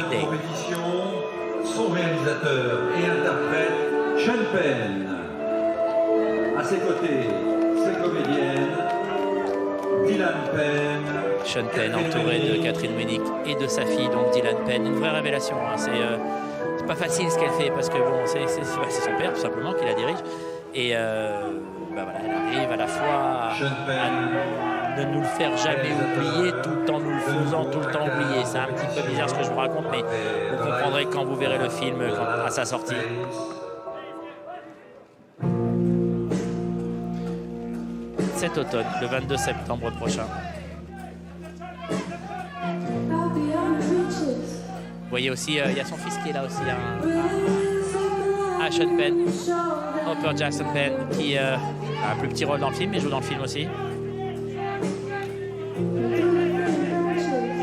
Flag Day. Son réalisateur et interprète, Sean Penn. À ses côtés, ses comédiennes, Dylan Penn. Sean Penn entouré de Catherine Winnick et de sa fille, donc Dylan Penn. Une vraie révélation. Hein. C'est pas facile ce qu'elle fait parce que bon, c'est son père tout simplement qui la dirige. Et voilà, elle arrive à la fois à ne nous le faire jamais oublier tout en nous le faisant tout le temps oublier. C'est un petit peu bizarre ce que je vous raconte, mais vous comprendrez quand vous verrez le film à sa sortie. Cet automne, le 22 septembre prochain. Vous voyez aussi, il y a son fils qui est là aussi, Sean Penn, Hopper Jackson Penn, qui a un plus petit rôle dans le film, mais joue dans le film aussi.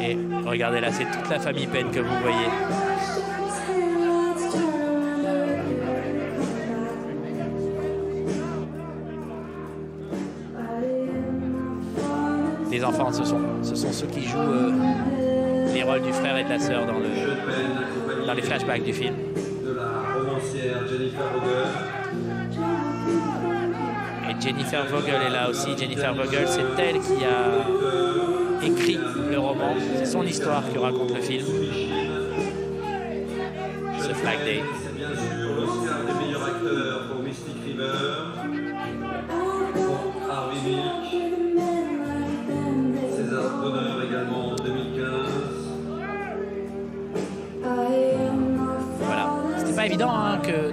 Et regardez là, c'est toute la famille Penn que vous voyez. Les enfants, ce sont ceux qui jouent les rôles du frère et de la sœur dans les flashbacks du film. De la romancière Jennifer Vogel. Et Jennifer Vogel est là aussi. Jennifer Vogel, c'est elle qui a écrit le roman. C'est son histoire que raconte le film. Ce Flag Day. C'est bien sûr l'Oscar des meilleurs acteurs pour Mystic River, pour Harvey Milk, César d'honneur également en 2015. Voilà. C'était pas évident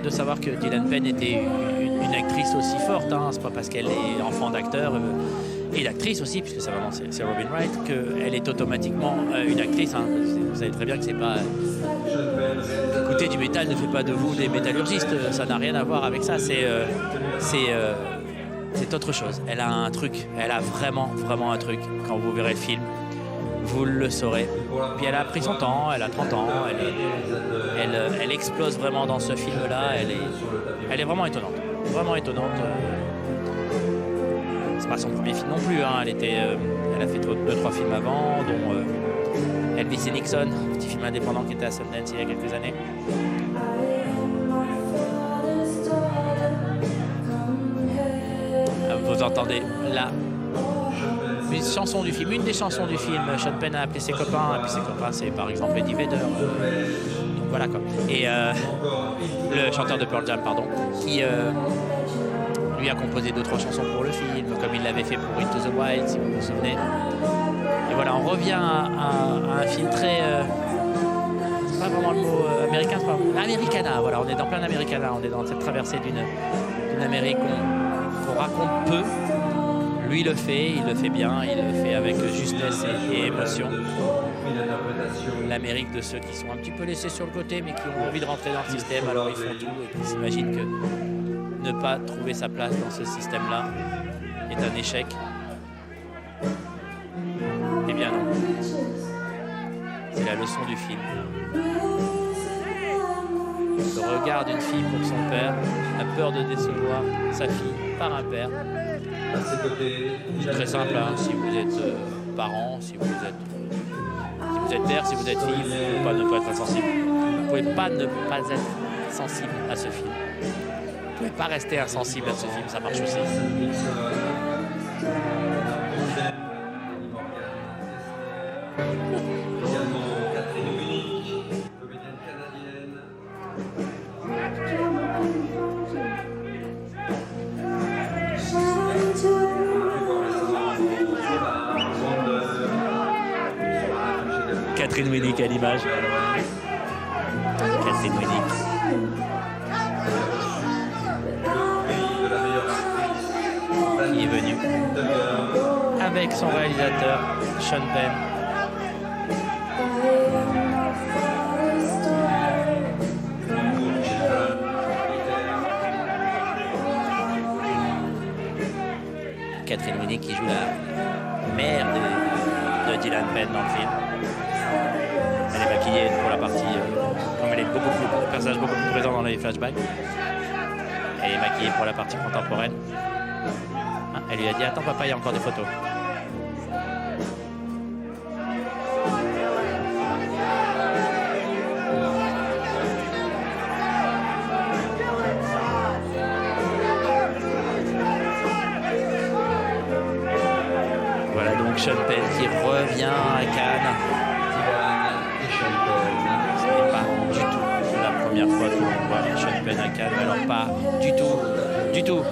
de savoir que Dylan Penn était une actrice aussi forte. Hein. C'est pas parce qu'elle est enfant d'acteur et d'actrice aussi, puisque sa maman c'est Robin Wright, qu'elle est automatiquement une actrice. Hein. Vous savez très bien que c'est pas. Écoutez, du métal ne fait pas de vous des métallurgistes. Ça n'a rien à voir avec ça. C'est autre chose. Elle a un truc. Elle a vraiment un truc. Quand vous verrez le film, vous le saurez. Puis elle a pris son temps, elle a 30 ans, elle explose vraiment dans ce film-là. Elle est vraiment étonnante. Vraiment étonnante. C'est pas son premier film non plus. Hein. Elle a fait 2-3 films avant, dont Elvis et Nixon, un petit film indépendant qui était à Sundance il y a quelques années. Vous entendez là une chanson du film, une des chansons du film. Sean Penn a appelé ses copains, et puis ses copains c'est par exemple Eddie Vedder. Donc voilà quoi. Et le chanteur de Pearl Jam, pardon, qui lui a composé 2-3 chansons pour le film, comme il l'avait fait pour Into the Wild, si vous vous souvenez. Et voilà, on revient à un film très... c'est pas vraiment le mot américain, c'est pas Americana, voilà, on est dans plein d'Americana, on est dans cette traversée d'une Amérique qu'on raconte peu. Lui il le fait bien, il le fait avec justesse et émotion. L'Amérique de ceux qui sont un petit peu laissés sur le côté, mais qui ont envie de rentrer dans le système, alors ils font tout et qui s'imaginent que ne pas trouver sa place dans ce système-là est un échec. Eh bien non. C'est la leçon du film. Le regard d'une fille pour son père a peur de décevoir sa fille par un père. C'est très simple, hein. Si vous êtes parent, si vous êtes père, si vous êtes fille, vous ne pouvez pas ne pas être insensible. Vous ne pouvez pas ne pas être sensible à ce film. Vous ne pouvez pas rester insensible à ce film, ça marche aussi. Catherine Winnick à l'image. Catherine Winnick. Qui est venue avec son réalisateur Sean Penn. Catherine Winnick qui joue la mère de Dylan Penn dans le film. Elle est maquillée pour la partie, comme elle est un personnage beaucoup plus présent dans les flashbacks. Elle est maquillée pour la partie contemporaine. Ah, elle lui a dit « Attends papa, il y a encore des photos ». Sean Penn qui revient à Cannes. Ce n'est pas du tout la première fois que l'on voit Sean Penn à Cannes. Alors pas du tout.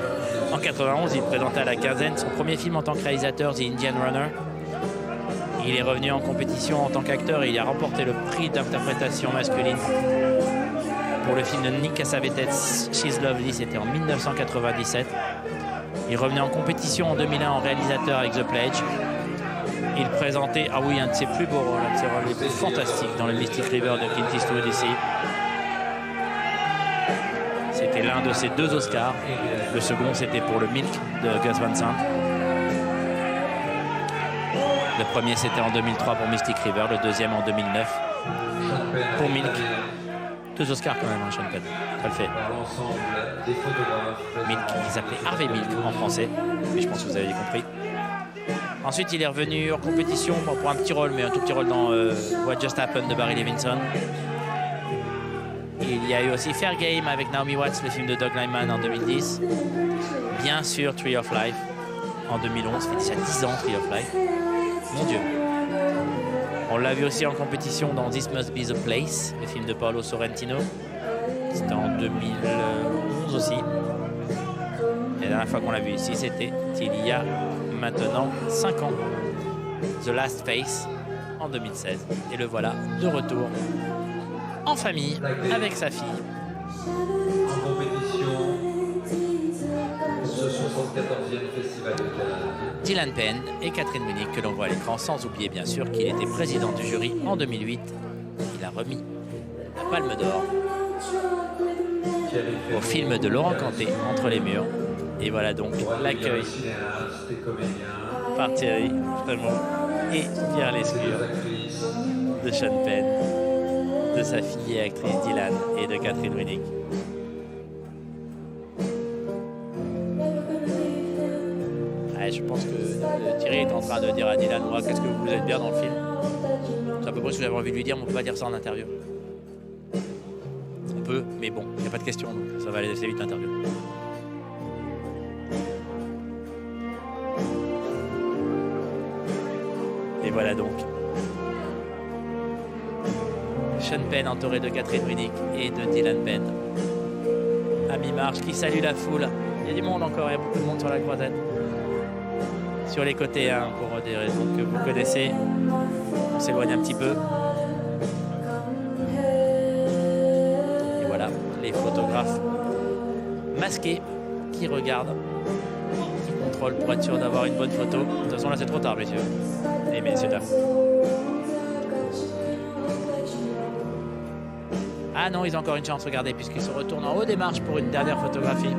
En 91, il présentait à la quinzaine son premier film en tant que réalisateur, The Indian Runner. Il est revenu en compétition en tant qu'acteur et il a remporté le prix d'interprétation masculine pour le film de Nick Cassavetes, She's Lovely. C'était en 1997. Il revenait en compétition en 2001 en réalisateur avec The Pledge. Il présentait, un de ses plus beaux rôles, un de ses rôles les plus fantastiques dans le Mystic River de Clint Eastwood ici. C'était l'un de ses 2 Oscars. Le second, c'était pour le Milk de Gus Van Sant. Le premier, c'était en 2003 pour Mystic River. Le deuxième, en 2009 pour Milk. 2 Oscars quand même, hein, Sean Penn. Ça le fait. Milk, il s'appelait Harvey Milk en français. Mais je pense que vous avez compris. Ensuite, il est revenu en compétition pour un petit rôle, mais un tout petit rôle dans What Just Happened de Barry Levinson. Il y a eu aussi Fair Game avec Naomi Watts, le film de Doug Liman en 2010. Bien sûr, Tree of Life en 2011. Ça fait déjà 10 ans, Tree of Life. Mon Dieu. On l'a vu aussi en compétition dans This Must Be the Place, le film de Paolo Sorrentino. C'était en 2011 aussi. Et la dernière fois qu'on l'a vu ici, c'était il y a maintenant 5 ans. The Last Face en 2016. Et le voilà de retour en famille avec sa fille. En compétition, ce 74e festival de Cannes. Dylan Penn et Catherine Winnick que l'on voit à l'écran, sans oublier bien sûr qu'il était président du jury en 2008. Il a remis la Palme d'Or au film de Laurent Canté, Entre les murs. Et voilà donc l'accueil par Thierry Frémaux et Pierre Lescure de Sean Penn, de sa fille et actrice Dylan et de Catherine Winnick. Je pense que Thierry est en train de dire à Dylan, qu'est-ce que vous êtes bien dans le film. C'est à peu près ce que j'avais envie de lui dire, mais on ne peut pas dire ça en interview. On peut, mais bon, il n'y a pas de question, donc ça va aller assez vite l'interview. Et voilà donc Sean Penn entouré de Catherine Winnick et de Dylan Penn à mi-marche qui salue la foule. Il y a du monde encore, il y a beaucoup de monde sur la croisette. Sur les côtés, pour des raisons que vous connaissez. On s'éloigne un petit peu. Et voilà, les photographes masqués qui regardent, qui contrôlent pour être sûr d'avoir une bonne photo. De toute façon, là, c'est trop tard, messieurs. Et messieurs, dames. Ah non, ils ont encore une chance, regardez, puisqu'ils se retournent en haut des marches pour une dernière photographie.